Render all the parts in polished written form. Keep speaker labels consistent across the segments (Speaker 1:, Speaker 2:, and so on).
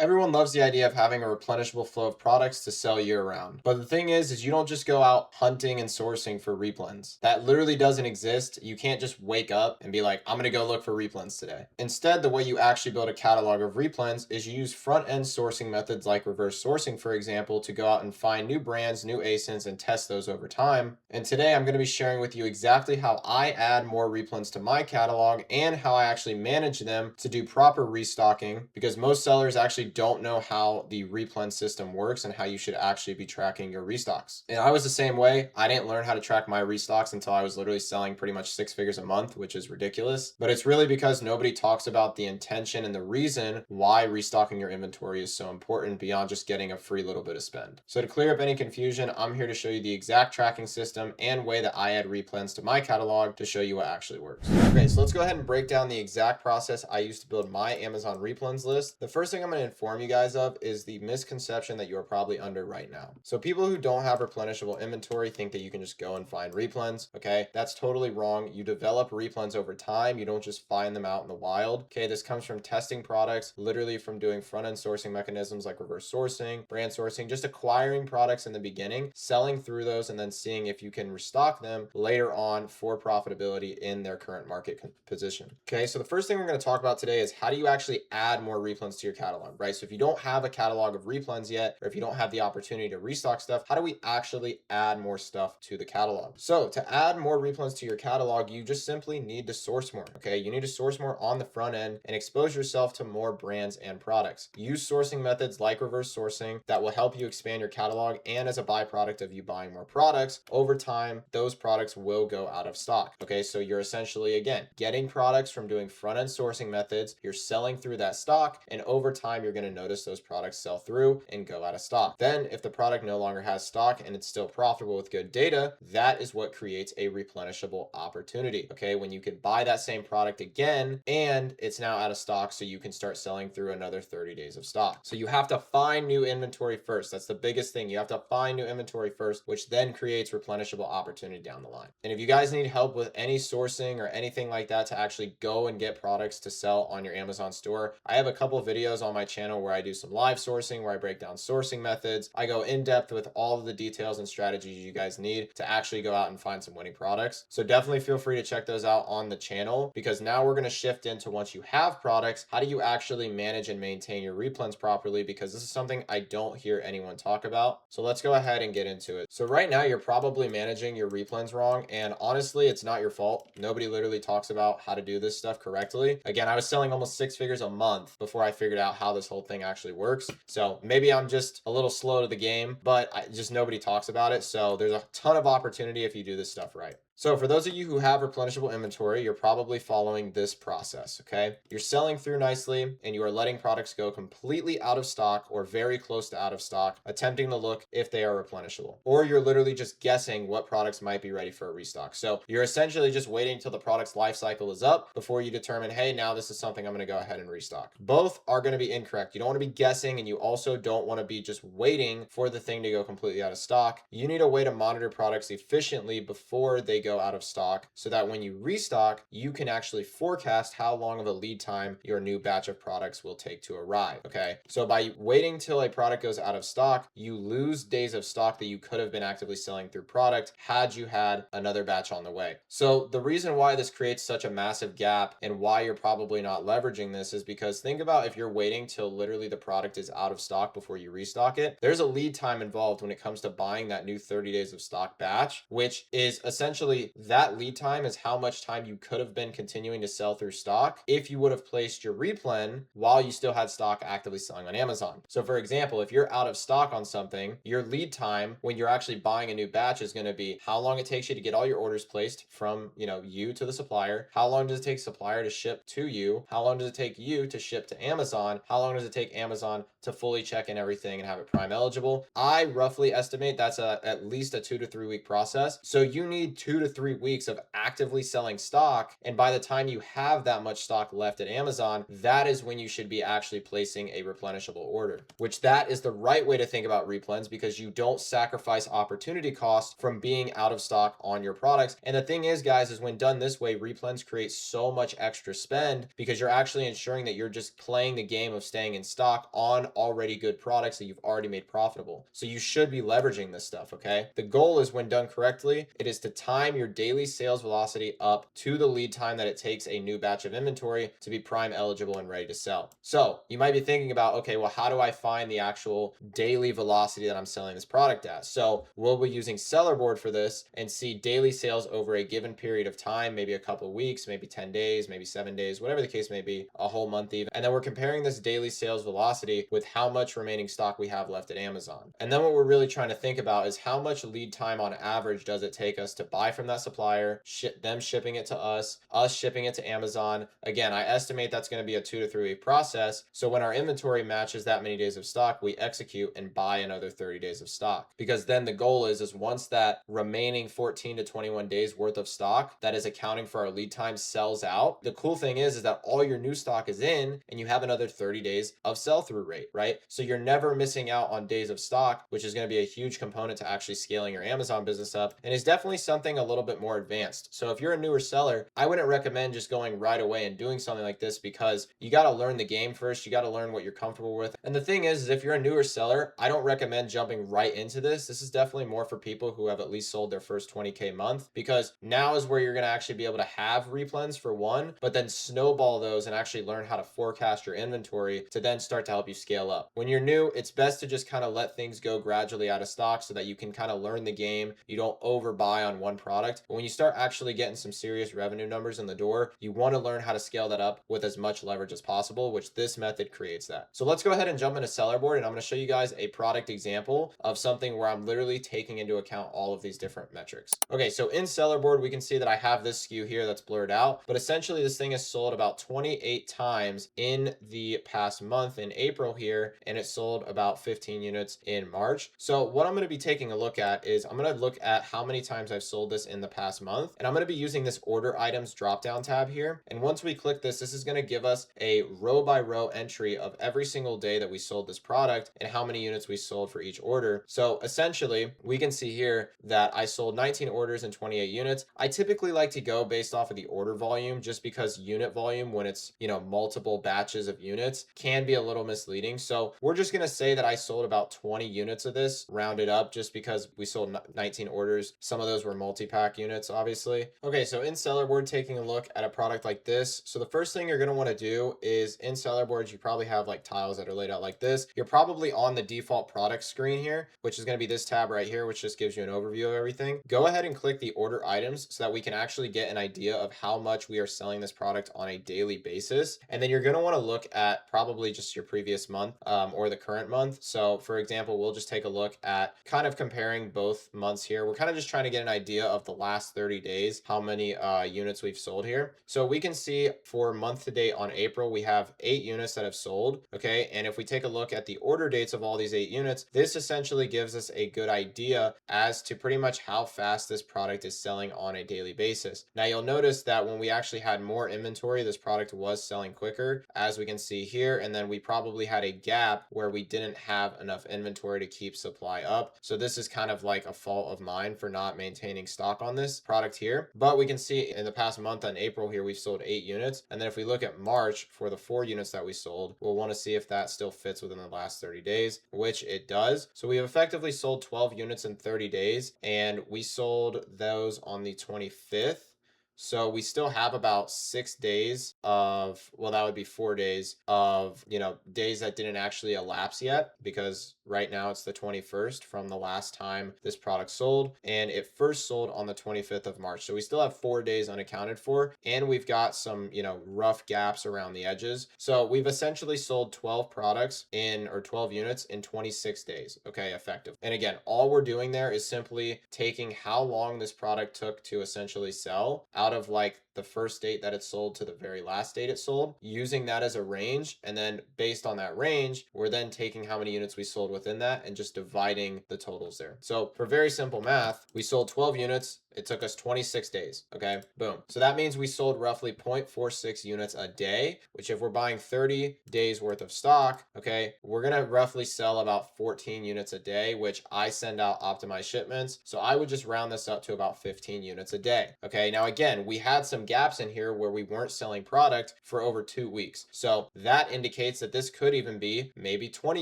Speaker 1: Everyone loves the idea of having a replenishable flow of products to sell year round. But the thing is you don't just go out hunting and sourcing for replens. That literally doesn't exist. You can't just wake up and be like, I'm going to go look for replens today. Instead, the way you actually build a catalog of replens is you use front end sourcing methods like reverse sourcing, for example, to go out and find new brands, new ASINs, and test those over time. And today I'm going to be sharing with you exactly how I add more replens to my catalog and how I actually manage them to do proper restocking, because most sellers actually don't know how the replen system works and how you should actually be tracking your restocks. And I was the same way. I didn't learn how to track my restocks until I was literally selling pretty much 6 figures a month, which is ridiculous. But it's really because nobody talks about the intention and the reason why restocking your inventory is so important beyond just getting a free little bit of spend. So to clear up any confusion, I'm here to show you the exact tracking system and way that I add replens to my catalog to show you what actually works. Okay, so let's go ahead and break down the exact process I use to build my Amazon replens list. The first thing I'm going to inform you guys of is the misconception that you're probably under right now. So people who don't have replenishable inventory think that you can just go and find replens. Okay, that's totally wrong. You develop replens over time. You don't just find them out in the wild. Okay, this comes from testing products, literally from doing front end sourcing mechanisms like reverse sourcing, brand sourcing, just acquiring products in the beginning, selling through those, and then seeing if you can restock them later on for profitability in their current market position. Okay, so the first thing we're going to talk about today is how do you actually add more replens to your catalog, right? So if you don't have a catalog of replens yet, or if you don't have the opportunity to restock stuff, how do we actually add more stuff to the catalog? So to add more replens to your catalog, you just simply need to source more, okay? You need to source more on the front end and expose yourself to more brands and products. Use sourcing methods like reverse sourcing that will help you expand your catalog, and as a byproduct of you buying more products, over time, those products will go out of stock, okay? So you're essentially, again, getting products from doing front end sourcing methods, you're selling through that stock, and over time, you're going to notice those products sell through and go out of stock. Then if the product no longer has stock and it's still profitable with good data, that is what creates a replenishable opportunity. Okay, when you can buy that same product again and it's now out of stock, so you can start selling through another 30 days of stock. So you have to find new inventory first. That's the biggest thing. You have to find new inventory first, which then creates replenishable opportunity down the line. And if you guys need help with any sourcing or anything like that to actually go and get products to sell on your Amazon store, I have a couple of videos on my channel where I do some live sourcing, where I break down sourcing methods. I go in depth with all of the details and strategies you guys need to actually go out and find some winning products. So definitely feel free to check those out on the channel, because now we're going to shift into, once you have products, how do you actually manage and maintain your replens properly? Because this is something I don't hear anyone talk about. So let's go ahead and get into it. So right now you're probably managing your replens wrong, and honestly, it's not your fault. Nobody literally talks about how to do this stuff correctly. Again, I was selling almost 6 figures a month before I figured out how this whole thing actually works. So maybe I'm just a little slow to the game, but just nobody talks about it. So there's a ton of opportunity if you do this stuff right. So for those of you who have replenishable inventory, you're probably following this process, okay? You're selling through nicely and you are letting products go completely out of stock or very close to out of stock, attempting to look if they are replenishable. Or you're literally just guessing what products might be ready for a restock. So you're essentially just waiting until the product's life cycle is up before you determine, hey, now this is something I'm going to go ahead and restock. Both are going to be incorrect. You don't want to be guessing, and you also don't want to be just waiting for the thing to go completely out of stock. You need a way to monitor products efficiently before they go out of stock, so that when you restock, you can actually forecast how long of a lead time your new batch of products will take to arrive. Okay, so by waiting till a product goes out of stock, you lose days of stock that you could have been actively selling through product had you had another batch on the way. So the reason why this creates such a massive gap and why you're probably not leveraging this is because think about if you're waiting till literally the product is out of stock before you restock it. There's a lead time involved when it comes to buying that new 30 days of stock batch, which is essentially that lead time is how much time you could have been continuing to sell through stock if you would have placed your replen while you still had stock actively selling on Amazon. So for example, if you're out of stock on something, your lead time when you're actually buying a new batch is going to be how long it takes you to get all your orders placed from, you to the supplier. How long does it take supplier to ship to you? How long does it take you to ship to Amazon? How long does it take Amazon to fully check in everything and have it Prime eligible? I roughly estimate that's at least a 2 to 3 week process. So you need 2 to 3 weeks of actively selling stock. And by the time you have that much stock left at Amazon, that is when you should be actually placing a replenishable order, which that is the right way to think about replens, because you don't sacrifice opportunity cost from being out of stock on your products. And the thing is, guys, is when done this way, replens create so much extra spend because you're actually ensuring that you're just playing the game of staying in stock on already good products that you've already made profitable. So you should be leveraging this stuff, okay? The goal is, when done correctly, it is to time your daily sales velocity up to the lead time that it takes a new batch of inventory to be prime eligible and ready to sell. So you might be thinking about, okay, well, how do I find the actual daily velocity that I'm selling this product at? So we'll be using Sellerboard for this and see daily sales over a given period of time, maybe a couple of weeks, maybe 10 days, maybe 7 days, whatever the case may be, a whole month even. And then we're comparing this daily sales velocity with how much remaining stock we have left at Amazon. And then what we're really trying to think about is how much lead time on average does it take us to buy from that supplier, them shipping it to us shipping it to Amazon. Again, I estimate that's going to be a 2 to 3 week process. So when our inventory matches that many days of stock, we execute and buy another 30 days of stock. Because then the goal is once that remaining 14 to 21 days worth of stock that is accounting for our lead time sells out, the cool thing is that all your new stock is in and you have another 30 days of sell-through rate, right? So you're never missing out on days of stock, which is going to be a huge component to actually scaling your Amazon business up, and is definitely something a little bit more advanced. So if you're a newer seller, I wouldn't recommend just going right away and doing something like this, because you got to learn the game first. You got to learn what you're comfortable with. And the thing is if you're a newer seller, I don't recommend jumping right into this. This is definitely more for people who have at least sold their first 20K month, because now is where you're going to actually be able to have replens for one, but then snowball those and actually learn how to forecast your inventory to then start to help you scale up. When you're new, it's best to just kind of let things go gradually out of stock so that you can kind of learn the game. You don't overbuy on one product. But when you start actually getting some serious revenue numbers in the door, you want to learn how to scale that up with as much leverage as possible, which this method creates that. So let's go ahead and jump into Sellerboard, and I'm going to show you guys a product example of something where I'm literally taking into account all of these different metrics. Okay, so in Sellerboard, we can see that I have this SKU here that's blurred out, but essentially this thing is sold about 28 times in the past month in April here, and it sold about 15 units in March. So what I'm going to be taking a look at is I'm going to look at how many times I've sold this in the past month, and I'm going to be using this order items drop down tab here. And once we click this is going to give us a row by row entry of every single day that we sold this product and how many units we sold for each order. So essentially we can see here that I sold 19 orders and 28 units. I typically like to go based off of the order volume, just because unit volume, when it's, multiple batches of units, can be a little misleading. So we're just going to say that I sold about 20 units of this, rounded up, just because we sold 19 orders. Some of those were multi-pack units, obviously. Okay, so in Sellerboard, taking a look at a product like this. So the first thing you're going to want to do is in Sellerboard, you probably have like tiles that are laid out like this. You're probably on the default product screen here, which is going to be this tab right here, which just gives you an overview of everything. Go ahead and click the order items so that we can actually get an idea of how much we are selling this product on a daily basis. And then you're going to want to look at probably just your previous month or the current month. So for example, we'll just take a look at kind of comparing both months here. We're kind of just trying to get an idea of the last 30 days, how many units we've sold here. So we can see for month to date on April, we have 8 units that have sold. Okay. And if we take a look at the order dates of all these 8 units, this essentially gives us a good idea as to pretty much how fast this product is selling on a daily basis. Now you'll notice that when we actually had more inventory, this product was selling quicker, as we can see here. And then we probably had a gap where we didn't have enough inventory to keep supply up. So this is kind of like a fault of mine for not maintaining stock on this product here. But we can see in the past month on April here, we've sold 8 units. And then if we look at March for the 4 units that we sold, we'll want to see if that still fits within the last 30 days, which it does. So we have effectively sold 12 units in 30 days, and we sold those on the 25th. So we still have about 6 days of, well, that would be 4 days of, days that didn't actually elapse yet, because right now it's the 21st from the last time this product sold, and it first sold on the 25th of March. So we still have 4 days unaccounted for, and we've got some, rough gaps around the edges. So we've essentially sold 12 products or 12 units in 26 days. Okay, effective. And again, all we're doing there is simply taking how long this product took to essentially sell out out of like the first date that it sold to the very last date it sold, using that as a range. And then based on that range, we're then taking how many units we sold within that and just dividing the totals there. So for very simple math, we sold 12 units. It took us 26 days. Okay, boom. So that means we sold roughly 0.46 units a day, which if we're buying 30 days worth of stock, okay, we're going to roughly sell about 14 units a day, which I send out optimized shipments. So I would just round this up to about 15 units a day. Okay, now again, we had some gaps in here where we weren't selling product for over 2 weeks. So that indicates that this could even be maybe 20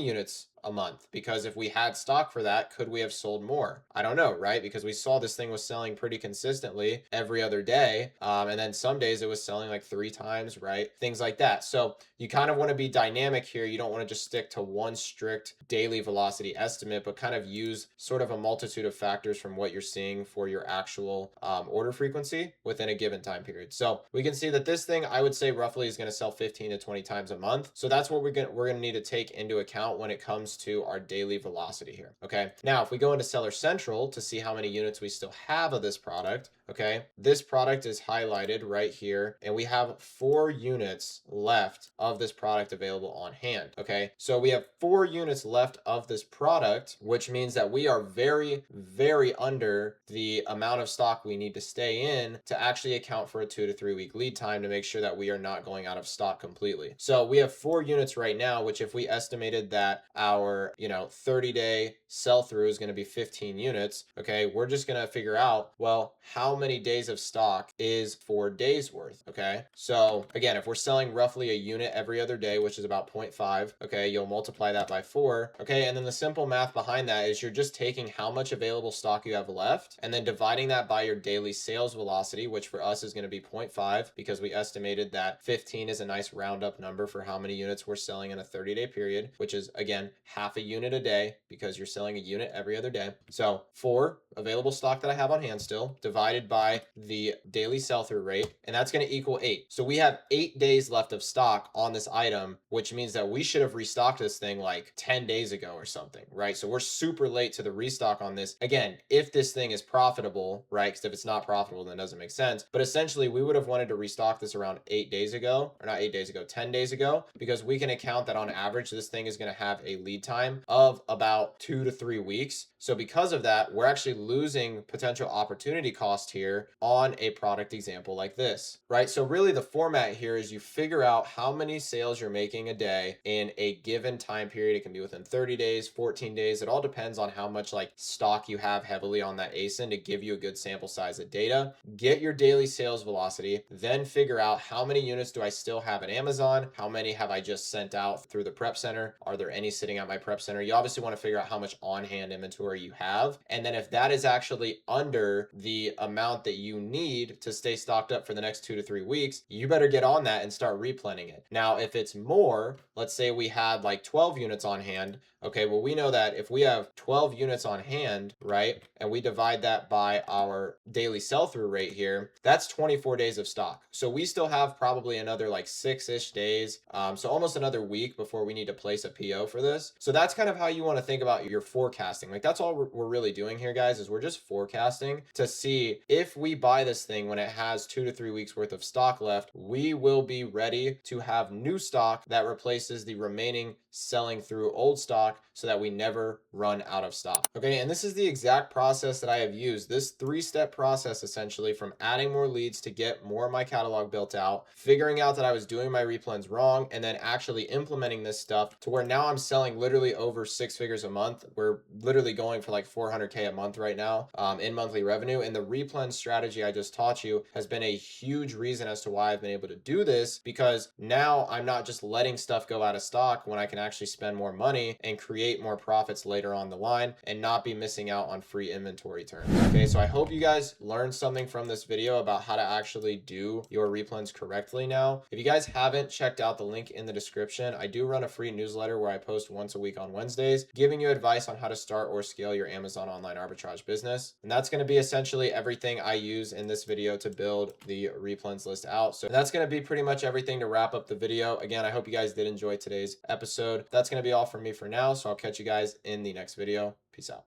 Speaker 1: units a month, because if we had stock for that, could we have sold more? I don't know, right? Because we saw this thing was selling pretty consistently every other day. And then some days it was selling like 3 times, right? Things like that. So you kind of want to be dynamic here. You don't want to just stick to one strict daily velocity estimate, but kind of use sort of a multitude of factors from what you're seeing for your actual order frequency within a given time period. So we can see that this thing, I would say roughly is going to sell 15 to 20 times a month. So that's what we're going to need to take into account when it comes to our daily velocity here. Okay. Now, if we go into Seller Central to see how many units we still have of this product, okay, this product is highlighted right here, and we have 4 units left of this product available on hand. Okay. So we have 4 units left of this product, which means that we are very, very under the amount of stock we need to stay in to actually account for a 2 to 3 week lead time to make sure that we are not going out of stock completely. So we have 4 units right now, which if we estimated that our 30-day sell through is going to be 15 units. Okay, we're just going to figure out, well, how many days of stock is 4 days worth. Okay, so again, if we're selling roughly a unit every other day, which is about 0.5, okay, you'll multiply that by 4. Okay, and then the simple math behind that is you're just taking how much available stock you have left and then dividing that by your daily sales velocity, which for us is going to be 0.5, because we estimated that 15 is a nice roundup number for how many units we're selling in a 30-day period, which is again half a unit a day, because you're selling a unit every other day. So 4 available stock that I have on hand still, divided by the daily sell-through rate, and that's going to equal 8. So we have 8 days left of stock on this item, which means that we should have restocked this thing like 10 days ago or something, right? So we're super late to the restock on this. Again, if this thing is profitable, right? Because if it's not profitable, then it doesn't make sense. But essentially, we would have wanted to restock this around 8 days ago, or not 8 days ago, 10 days ago, because we can account that on average, this thing is going to have a lead time of about 2 to 3 weeks. So because of that, we're actually losing potential opportunity cost here on a product example like this, right? So really the format here is you figure out how many sales you're making a day in a given time period. It can be within 30 days, 14 days. It all depends on how much like stock you have heavily on that ASIN to give you a good sample size of data. Get your daily sales velocity, then figure out how many units do I still have at Amazon? How many have I just sent out through the prep center? Are there any sitting at my prep center? You obviously want to figure out how much on-hand inventory you have. And then if that is actually under the amount that you need to stay stocked up for the next 2 to 3 weeks, you better get on that and start replenning it. Now, if it's more, let's say we had like 12 units on hand. Okay, well, we know that if we have 12 units on hand, right, and we divide that by our daily sell-through rate here, that's 24 days of stock. So we still have probably another like 6-ish days, so almost another week before we need to place a PO for this. So that's kind of how you want to think about your forecasting. Like that's all we're really doing here, guys, is we're just forecasting to see if we buy this thing when it has 2 to 3 weeks worth of stock left, we will be ready to have new stock that replaces the remaining selling through old stock so that we never run out of stock. Okay, and this is the exact process that I have used. This 3-step process essentially, from adding more leads to get more of my catalog built out, figuring out that I was doing my replens wrong, and then actually implementing this stuff to where now I'm selling literally over 6 figures a month. We're literally going for like 400K a month right now in monthly revenue. And the replen strategy I just taught you has been a huge reason as to why I've been able to do this, because now I'm not just letting stuff go out of stock when I can actually spend more money and create more profits later on the line and not be missing out on free inventory turns. Okay, so I hope you guys learned something from this video about how to actually do your replens correctly now. If you guys haven't checked out the link in the description, I do run a free newsletter where I post once a week on Wednesdays, giving you advice on how to start or scale your Amazon online arbitrage business. And that's going to be essentially everything I use in this video to build the replens list out. So that's going to be pretty much everything to wrap up the video. Again, I hope you guys did enjoy today's episode. That's going to be all from me for now. So I'll catch you guys in the next video. Peace out.